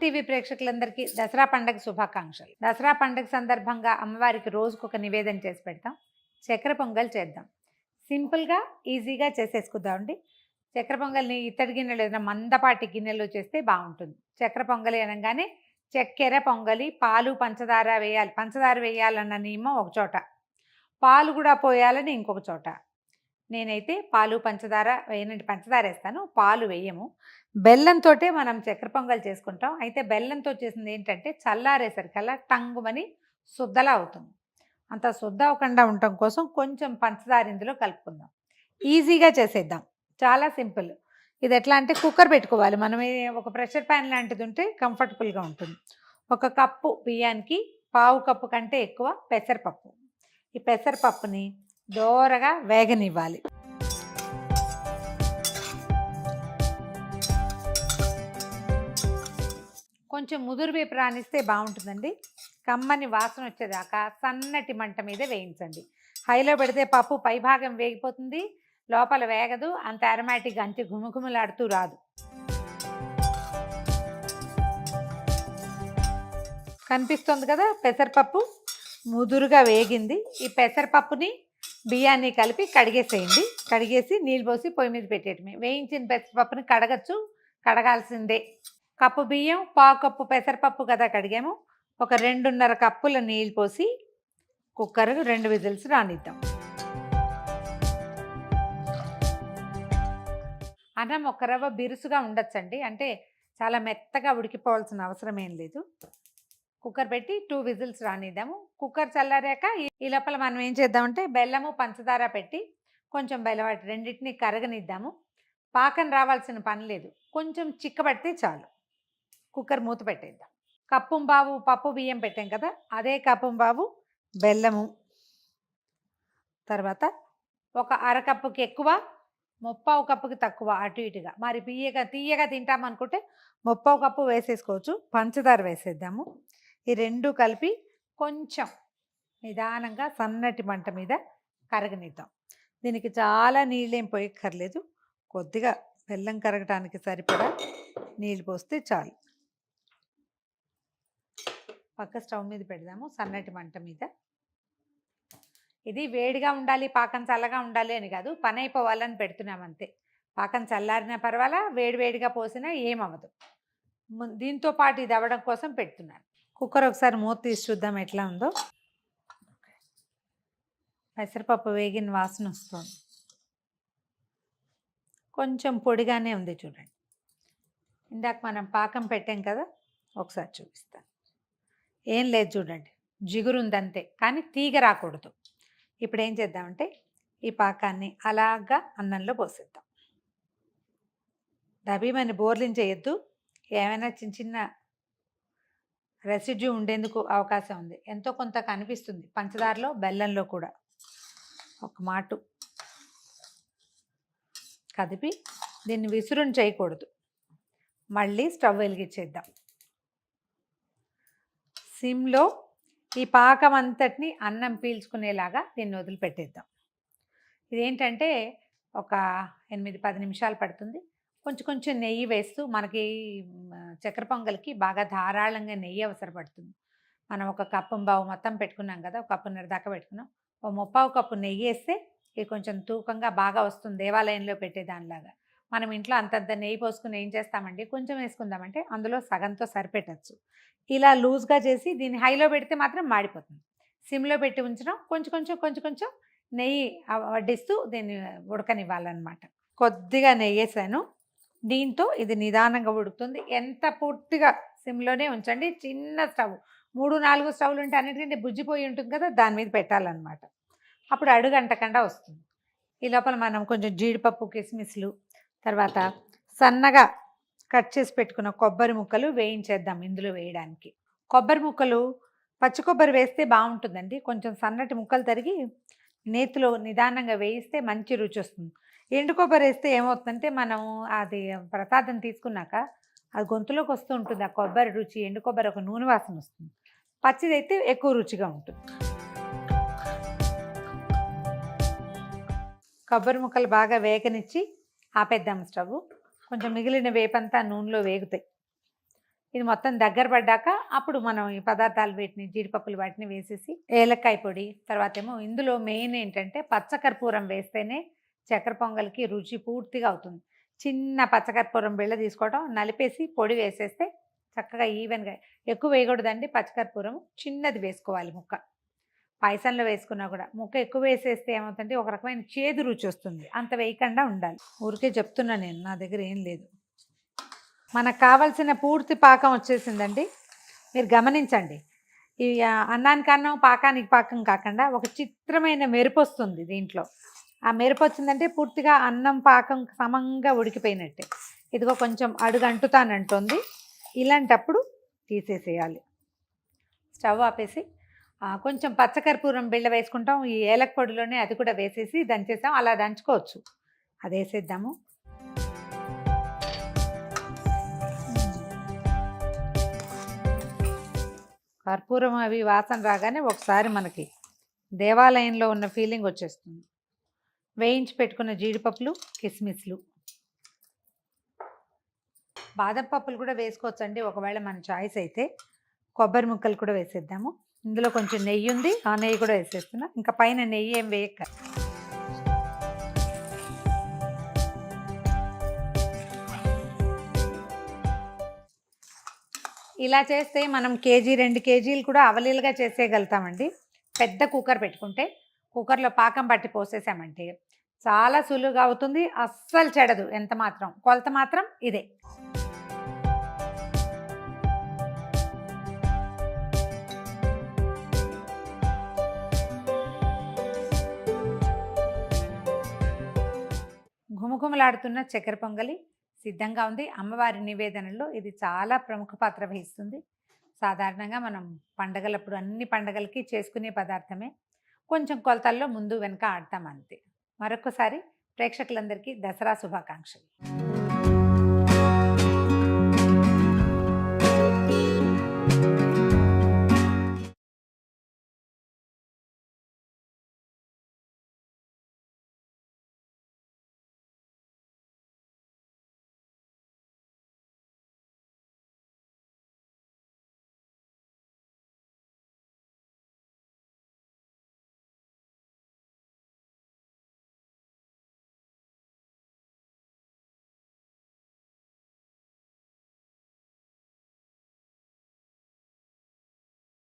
TV ప్రేక్షకులందరికీ దసరా పండుగ శుభాకాంక్షలు. దసరా పండుగ సందర్భంగా అమ్మవారికి రోజుకొక నివేదన చేసి పెడతాం. చక్కెర పొంగల్ చేద్దాం. సింపుల్గా ఈజీగా చేసేసుకుందామండి. చక్కెర పొంగల్ని ఇత్తడి గిన్నెలు ఏదైనా మందపాటి గిన్నెలో చేస్తే బాగుంటుంది. చక్కెర పొంగలి అనగానే చక్కెర పొంగలి, పాలు పంచదార వేయాలి. పంచదార వేయాలన్న నియమం ఒక చోట, పాలు కూడా పోయాలని ఇంకొక చోట. నేనైతే పాలు పంచదార వేయనండి, పంచదార వేస్తాను, పాలు వేయము. బెల్లంతో మనం చక్కెర పొంగల్ చేసుకుంటాం. అయితే బెల్లంతో చేసింది ఏంటంటే చల్లారేసరికల్లా టంగుమని శుద్ధలా అవుతుంది. అంత శుద్ధ అవ్వకుండా ఉండటం కోసం కొంచెం పంచదార ఇందులో కలుపుకుందాం. ఈజీగా చేసేద్దాం, చాలా సింపుల్. ఇది ఎట్లా అంటే కుక్కర్ పెట్టుకోవాలి. మనం ఒక ప్రెషర్ ప్యాన్ లాంటిది ఉంటే కంఫర్టబుల్గా ఉంటుంది. ఒక కప్పు బియ్యానికి పావు కప్పు కంటే ఎక్కువ పెసరపప్పు. ఈ పెసరపప్పుని దోరగా వేగనివ్వాలి. కొంచెం ముదురు వేపు రానిస్తే బాగుంటుందండి. కమ్మని వాసన వచ్చేదాకా సన్నటి మంట మీద వేయించండి. హైలో పెడితే పప్పు పైభాగం వేగిపోతుంది, లోపల వేగదు, అంత అరోమాటిక్ అంతే గుమగుమలాడుతూ రాదు. కనిపిస్తుంది కదా, పెసరపప్పు ముదురుగా వేగింది. ఈ పెసరపప్పుని బియ్యాన్ని కలిపి కడిగేసేయండి. కడిగేసి నీళ్ళు పోసి పొయ్యి మీద పెట్టేయటమే. వేయించిన పెసరపప్పుని కడగచ్చు, కడగాల్సిందే. కప్పు బియ్యం, పావు కప్పు పెసరపప్పు కదా కడిగాము. ఒక 2.5 కప్పుల నీళ్ళు పోసి కుక్కర్ 2 విజిల్స్ రానిద్దాం. అన్నం ఒక రవ్వ బిరుసుగా ఉండొచ్చండి, అంటే చాలా మెత్తగా ఉడికిపోవాల్సిన అవసరం ఏం లేదు. కుక్కర్ పెట్టి 2 విజిల్స్ రానిద్దాము. కుక్కర్ చల్లారాక ఈ లోపల మనం ఏం చేద్దామంటే బెల్లము పంచదార పెట్టి కొంచెం బెల్లవాటి రెండింటిని కరగనిద్దాము. పాకం రావాల్సిన పని లేదు, కొంచెం చిక్కబడితే చాలు. కుక్కర్ మూత పెట్టేద్దాం. కప్పుంబావు పప్పు బియ్యం పెట్టాం కదా, అదే కప్పుంబావు బెల్లము, తర్వాత ఒక అరకప్పుకి ఎక్కువ, ముప్పావు కప్పుకి తక్కువ, అటు ఇటుగా. మరి తీయగా తింటామనుకుంటే ముప్పావు కప్పు వేసేసుకోవచ్చు. పంచదార వేసేద్దాము. ఈ రెండు కలిపి కొంచెం నిదానంగా సన్నటి మంట మీద కరగనిద్దాం. దీనికి చాలా నీళ్ళేం పోయక్కర్లేదు, కొద్దిగా బెల్లం కరగటానికి సరిపడా నీళ్ళు పోస్తే చాలు. పక్క స్టవ్ మీద పెడదాము సన్నటి మంట మీద. ఇది వేడిగా ఉండాలి, పాకం చల్లగా ఉండాలి అని కాదు, పని అయిపోవాలని పెడుతున్నాం అంతే. పాకం చల్లారినా పర్వాలా, వేడివేడిగా పోసినా ఏమవ్వదు. దీంతో పాటు ఇది అవ్వడం కోసం పెడుతున్నాను. కుక్కర్ ఒకసారి మూత తీసి చూద్దాం ఎట్లా ఉందో. పెసరపప్పు వేగిన వాసన వస్తుంది, కొంచెం పొడిగానే ఉంది చూడండి. ఇందాక మనం పాకం పెట్టాం కదా, ఒకసారి చూపిస్తాను. ఏం లేదు చూడండి, జిగురు ఉందంతే, కానీ తీగ రాకూడదు. ఇప్పుడు ఏం చేద్దామంటే ఈ పాకాన్ని అలాగా అన్నంలో పోసేద్దాం. డబీమని బోర్లించేయద్దు, ఏమైనా చిన్న చిన్న రెసిడ్యూ ఉండేందుకు అవకాశం ఉంది. ఎంతో కొంత కనిపిస్తుంది పంచదారలో, బెల్లంలో కూడా. ఒక మాటు కదిపి దీన్ని విసురుని చేయకూడదు. మళ్ళీ స్టవ్ వెలిగించేద్దాం. సిమ్లో ఈ పాకం అంతటిని అన్నం పీల్చుకునేలాగా దీన్ని వదిలిపెట్టేద్దాం. ఇదేంటంటే ఒక 8-10 నిమిషాలు పడుతుంది. కొంచెం కొంచెం నెయ్యి వేస్తూ, మనకి చక్కెర పొంగల్కి బాగా ధారాళంగా నెయ్యి అవసరపడుతుంది. మనం ఒక కప్పుంబావు మొత్తం పెట్టుకున్నాం కదా, 1.5 కప్పు దాకా పెట్టుకున్నాం. ఓ ముప్పావు కప్పు నెయ్యి వేస్తే ఇది కొంచెం తూకంగా బాగా వస్తుంది, దేవాలయంలో పెట్టేదానిలాగా. మనం ఇంట్లో అంతంత నెయ్యి పోసుకుని ఏం చేస్తామండి, కొంచెం వేసుకుందామంటే అందులో సగంతో సరిపెట్టచ్చు. ఇలా లూజ్గా చేసి దీన్ని హైలో పెడితే మాత్రం మాడిపోతుంది. సిమ్లో పెట్టి ఉంచడం, కొంచెం కొంచెం నెయ్యి వడ్డిస్తూ దీన్ని ఉడకనివ్వాలన్నమాట. కొద్దిగా నెయ్యి వేసాను, దీంతో ఇది నిదానంగా ఉడుకుతుంది. ఎంత పూర్తిగా సిమ్లోనే ఉంచండి. చిన్న స్టవ్, 3-4 స్టవ్లు ఉంటే అన్నిటికంటే బుజ్జిపోయి ఉంటుంది కదా, దాని మీద పెట్టాలన్నమాట. అప్పుడు అడుగంటకుండా వస్తుంది. ఈ లోపల మనం కొంచెం జీడిపప్పు, కిస్మిస్లు, తర్వాత సన్నగా కట్ చేసి పెట్టుకున్న కొబ్బరి ముక్కలు వేయించేద్దాం ఇందులో వేయడానికి. కొబ్బరి ముక్కలు పచ్చి కొబ్బరి వేస్తే బాగుంటుందండి. కొంచెం సన్నటి ముక్కలు తరిగి నేతిలో నిదానంగా వేయిస్తే మంచి రుచి వస్తుంది. ఎండు కొబ్బరి వేస్తే ఏమవుతుందంటే మనం అది ప్రసాదం తీసుకున్నాక అది గొంతులోకి వస్తూ ఉంటుంది, ఆ కొబ్బరి రుచి. ఎండు కొబ్బరి ఒక నూనె వాసన వస్తుంది, పచ్చిదైతే ఎక్కువ రుచిగా ఉంటుంది. కొబ్బరి ముక్కలు బాగా వేగనిచ్చి ఆపేద్దాం స్టవ్. కొంచెం మిగిలిన వేపంతా నూనెలో వేగుతాయి. ఇది మొత్తం దగ్గర పడ్డాక అప్పుడు మనం ఈ పదార్థాలు వీటిని జీడిపప్పులు వాటిని వేసేసి ఏలక్కాయ పొడి, తర్వాత ఏమో ఇందులో మెయిన్ ఏంటంటే పచ్చకర్పూరం వేస్తేనే చక్కెర పొంగల్కి రుచి పూర్తిగా అవుతుంది. చిన్న పచ్చకర్పూరం బిళ్ళ తీసుకోవడం, నలిపేసి పొడి వేసేస్తే చక్కగా ఈవెన్గా. ఎక్కువ వేయకూడదండి పచ్చకర్పూరం, చిన్నది వేసుకోవాలి ముక్క. పాయసంలో వేసుకున్నా కూడా ముక్క ఎక్కువ వేసేస్తే ఏమవుతుందంటే ఒక రకమైన చేదు రుచి వస్తుంది. అంత వేయకుండా ఉండాలి. ఊరికే చెప్తున్నా, నేను నా దగ్గర ఏం లేదు. మనకు కావాల్సిన పూర్తి పాకం వచ్చేసిందండి. మీరు గమనించండి, ఈ అన్నానికన్నం పాకానికి పాకం కాకుండా ఒక చిత్రమైన మెరుపు వస్తుంది దీంట్లో. ఆ మెరుపు వచ్చిందంటే పూర్తిగా అన్నం పాకం సమంగా ఉడికిపోయినట్టే. ఇదిగో కొంచెం అడుగు అంటుతానంటుంది. ఇలాంటప్పుడు తీసేసేయాలి. స్టవ్ ఆపేసి కొంచెం పచ్చకర్పూరం బిళ్ళ వేసుకుంటాం, ఈ ఏలక పొడిలోనే అది కూడా వేసేసి దంచేసాం. అలా దంచుకోవచ్చు. అది వేసేద్దాము. కర్పూరం అవి వాసన రాగానే ఒకసారి మనకి దేవాలయంలో ఉన్న ఫీలింగ్ వచ్చేస్తుంది. వేయించి పెట్టుకున్న జీడిపప్పులు, కిస్మిస్లు, బాదం పప్పులు కూడా వేసుకోవచ్చండి ఒకవేళ మన చాయిస్ అయితే. కొబ్బరి ముక్కలు కూడా వేసేద్దాము. ఇందులో కొంచెం నెయ్యి ఉంది, ఆ నెయ్యి కూడా వేసేస్తున్నా. ఇంకా పైన నెయ్యి ఏం వేయక. ఇలా చేస్తే మనం కేజీ 2 కేజీలు కూడా అవలీలుగా చేసేయగలుగుతామండి. పెద్ద కుక్కర్ పెట్టుకుంటే కుక్కర్లో పాకం పట్టి పోసేసామంటే చాలా సులువుగా అవుతుంది. అస్సలు చెడదు. ఎంత మాత్రం కొలత మాత్రం ఇదే. ఘుమఘుమలాడుతున్న చక్కెర పొంగలి సిద్ధంగా ఉంది. అమ్మవారి నివేదనలో ఇది చాలా ప్రముఖ పాత్ర వహిస్తుంది. సాధారణంగా మనం పండగలప్పుడు అన్ని పండగలకి చేసుకునే పదార్థమే. కొంచెం కొలతల్లో ముందు వెనక ఆడతాం అంతే. మరొకసారి ప్రేక్షకులందరికీ దసరా శుభాకాంక్షలు.